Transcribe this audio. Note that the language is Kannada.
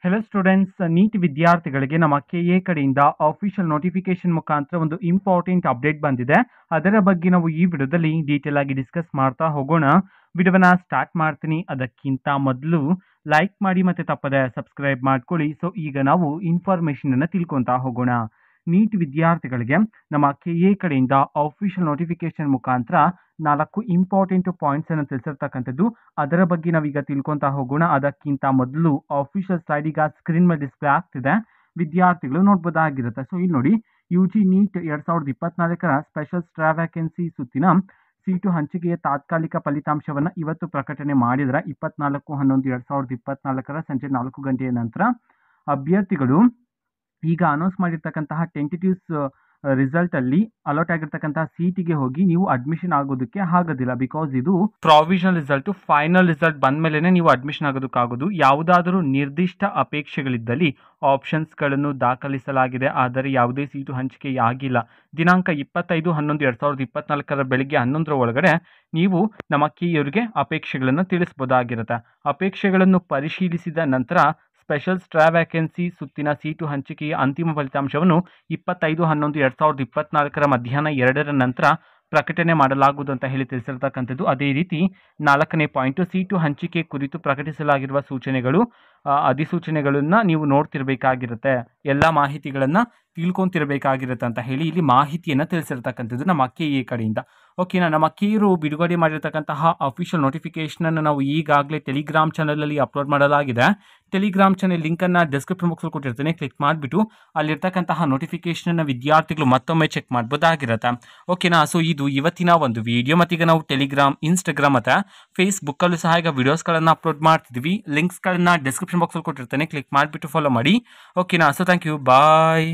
ಹೆಲೋ ಸ್ಟೂಡೆಂಟ್ಸ್, ನೀಟ್ ವಿದ್ಯಾರ್ಥಿಗಳಿಗೆ ನಮ್ಮ ಕೆಎ ಕಡೆಯಿಂದ ಅಫಿಷಿಯಲ್ ನೋಟಿಫಿಕೇಶನ್ ಮುಖಾಂತರ ಒಂದು ಇಂಪಾರ್ಟೆಂಟ್ ಅಪ್ಡೇಟ್ ಬಂದಿದೆ. ಅದರ ಬಗ್ಗೆ ನಾವು ಈ ವಿಡಿಯೋದಲ್ಲಿ ಡೀಟೇಲ್ ಆಗಿ ಡಿಸ್ಕಸ್ ಮಾಡ್ತಾ ಹೋಗೋಣ. ವಿಡಿಯೋವನ್ನ ಸ್ಟಾರ್ಟ್ ಮಾಡ್ತೀನಿ. ಅದಕ್ಕಿಂತ ಮೊದಲು ಲೈಕ್ ಮಾಡಿ ಮತ್ತೆ ತಪ್ಪದೆ ಸಬ್ಸ್ಕ್ರೈಬ್ ಮಾಡ್ಕೊಳ್ಳಿ. ಸೊ ಈಗ ನಾವು ಇನ್ಫಾರ್ಮೇಶನ್ ಅನ್ನ ತಿಳ್ಕೊಂತಾ ಹೋಗೋಣ. ನೀಟ್ ವಿದ್ಯಾರ್ಥಿಗಳಿಗೆ ನಮ್ಮ ಕೆಎ ಕಡೆಯಿಂದ ಅಫಿಷಿಯಲ್ ನೋಟಿಫಿಕೇಶನ್ ಮುಖಾಂತರ 4 ಇಂಪಾರ್ಟೆಂಟ್ ಪಾಯಿಂಟ್ಸ್ ಅನ್ನು ತಿಳಿಸಿರ್ತಕ್ಕಂಥದ್ದು. ಅದರ ಬಗ್ಗೆ ನಾವೀಗ ತಿಳ್ಕೊಂತಾ ಹೋಗೋಣ. ಅದಕ್ಕಿಂತ ಮೊದಲು ಅಫಿಷಿಯಲ್ ಸೈಡ್ ಈಗ ಸ್ಕ್ರೀನ್ ಮೇಲೆ ಡಿಸ್ಪ್ಲೇ ಆಗ್ತಿದೆ, ವಿದ್ಯಾರ್ಥಿಗಳು ನೋಡ್ಬೋದಾಗಿರುತ್ತೆ. ಸೊ ಇಲ್ಲಿ ನೋಡಿ, UG NEET 2024 special stray vacancy ಸುತ್ತಿನ ಸೀಟು ಹಂಚಿಕೆಯ ತಾತ್ಕಾಲಿಕ ಫಲಿತಾಂಶವನ್ನು ಇವತ್ತು ಪ್ರಕಟಣೆ ಮಾಡಿದರೆ 24/11/2024 ಸಂಜೆ 4 ಗಂಟೆಯ ನಂತರ ಅಭ್ಯರ್ಥಿಗಳು ಈಗ ಅನೌನ್ಸ್ ಮಾಡಿರ್ತಕ್ಕಂತಹ ಟೆಂಟೇಟಿವ್ಸ್ ರಿಸಲ್ಟ್ ಅಲ್ಲಿ ಅಲಾಟ್ ಆಗಿರ್ತಕ್ಕಂತಹ ಸೀಟಿಗೆ ಹೋಗಿ ನೀವು ಅಡ್ಮಿಷನ್ ಆಗೋದಕ್ಕೆ ಆಗೋದಿಲ್ಲ. ಬಿಕಾಸ್ ಇದು ಪ್ರಾವಿಷನಲ್ ರಿಸಲ್ಟ್, ಫೈನಲ್ ರಿಸಲ್ಟ್ ಬಂದ ಮೇಲೆನೆ ನೀವು ಅಡ್ಮಿಷನ್ ಆಗೋದಕ್ಕಾಗೋದು. ಯಾವುದಾದರೂ ನಿರ್ದಿಷ್ಟ ಅಪೇಕ್ಷೆಗಳಿದ್ದಲ್ಲಿ ಆಪ್ಷನ್ಸ್ಗಳನ್ನು ದಾಖಲಿಸಲಾಗಿದೆ, ಆದರೆ ಯಾವುದೇ ಸೀಟು ಹಂಚಿಕೆ ಆಗಿಲ್ಲ. ದಿನಾಂಕ 25/11/2024 ಬೆಳಿಗ್ಗೆ 11 ಒಳಗಡೆ ನೀವು ನಮ್ಮ ಕೆಯವರಿಗೆ ಅಪೇಕ್ಷೆಗಳನ್ನು ತಿಳಿಸಬಹುದಾಗಿರುತ್ತೆ. ಅಪೇಕ್ಷೆಗಳನ್ನು ಪರಿಶೀಲಿಸಿದ ನಂತರ ಸ್ಪೆಷಲ್ ಸ್ಟ್ರಾ ವ್ಯಾಕೆನ್ಸಿ ಸುತ್ತಿನ ಸೀಟು ಹಂಚಿಕೆಯ ಅಂತಿಮ ಫಲಿತಾಂಶವನ್ನು 25/11/2024 ಮಧ್ಯಾಹ್ನ 2 ನಂತರ ಪ್ರಕಟಣೆ ಮಾಡಲಾಗುವುದು ಅಂತ ಹೇಳಿ ತಿಳಿಸಿರ್ತಕ್ಕಂಥದ್ದು. ಅದೇ ರೀತಿ 4ನೇ ಪಾಯಿಂಟ್, ಸೀಟು ಹಂಚಿಕೆ ಕುರಿತು ಪ್ರಕಟಿಸಲಾಗಿರುವ ಸೂಚನೆಗಳು ಅಧಿಸೂಚನೆಗಳನ್ನ ನೀವು ನೋಡ್ತಿರ್ಬೇಕಾಗಿರುತ್ತೆ, ಎಲ್ಲ ಮಾಹಿತಿಗಳನ್ನ ತಿಳ್ಕೊಂತಿರ್ಬೇಕಾಗಿರುತ್ತೆ ಅಂತ ಹೇಳಿ ಇಲ್ಲಿ ಮಾಹಿತಿಯನ್ನು ತಿಳಿಸಿರ್ತಕ್ಕಂಥದ್ದು ನಮ್ಮ ಕೆಎ ಕಡೆಯಿಂದ. ಓಕೆನಾ, ನಮ್ಮ ಕೆರು ಬಿಡುಗಡೆ ಮಾಡಿರ್ತಕ್ಕಂತಹ ಅಫಿಷಿಯಲ್ ನೋಟಿಫಿಕೇಶನ್ ಅನ್ನು ನಾವು ಈಗಾಗಲೇ ಟೆಲಿಗ್ರಾಮ್ ಚಾನಲಲ್ಲಿ ಅಪ್ಲೋಡ್ ಮಾಡಲಾಗಿದೆ. ಟೆಲಿಗ್ರಾಮ್ ಚಾನಲ್ ಲಿಂಕನ್ನು ಡಿಸ್ಕ್ರಿಪ್ಷನ್ ಬಾಕ್ಸಲ್ಲಿ ಕೊಟ್ಟಿರ್ತೇನೆ. ಕ್ಲಿಕ್ ಮಾಡಿಬಿಟ್ಟು ಅಲ್ಲಿರ್ತಕ್ಕಂತಹ ನೋಟಿಫಿಕೇಶನ್ ವಿದ್ಯಾರ್ಥಿಗಳು ಮತ್ತೊಮ್ಮೆ ಚೆಕ್ ಮಾಡ್ಬೋದಾಗಿರುತ್ತೆ. ಓಕೆನಾ, ಸೊ ಇದು ಇವತ್ತಿನ ಒಂದು ವಿಡಿಯೋ. ಮತ್ತೀಗ ನಾವು ಟೆಲಿಗ್ರಾಮ್, ಇನ್ಸ್ಟಾಗ್ರಾಮ್ ಮತ್ತು ಫೇಸ್ಬುಕ್ಕಲ್ಲೂ ಸಹ ಈಗ ವಿಡಿಯೋಸ್ಗಳನ್ನು ಅಪ್ಲೋಡ್ ಮಾಡ್ತಿದ್ವಿ. ಲಿಂಕ್ಸ್ಗಳನ್ನ ಡಿಸ್ಕ್ರಿಪ್ಷನ್ ಬಾಕ್ಸಲ್ಲಿ ಕೊಟ್ಟಿರ್ತೇನೆ. ಕ್ಲಿಕ್ ಮಾಡಿಬಿಟ್ಟು ಫಾಲೋ ಮಾಡಿ. ಓಕೆನಾ, ಸೊ ಥ್ಯಾಂಕ್ ಯು, ಬಾಯ್.